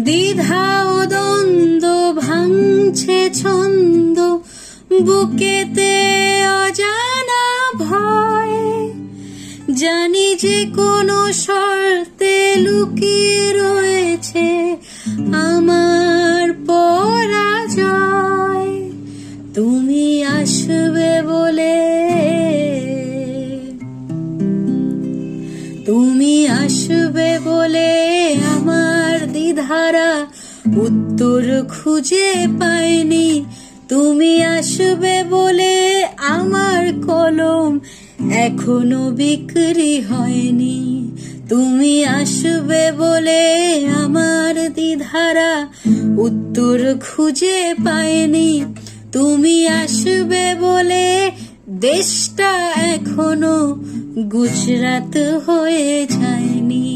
দ্বিধা ও দ্বন্দ্ব ভাঙছে ছন্দ, বুকেতে অজানা ভয়। জানি যে কোনো শর্তে লুকিয়ে রয়েছে আমার পরাজয়। তুমি আসবে বলে, তুমি আসবে বলে আমার দ্বিধারা উত্তর খুঁজে পাইনি। তুমি আসবে বলে আমার কলম এখনো বিক্রি হয়নি। তুমি আসবে বলে আমার দ্বিধারা উত্তর খুঁজে পাইনি। তুমি আসবে বলে দেশটা এখনো গুজরাট হয়ে যায়নি।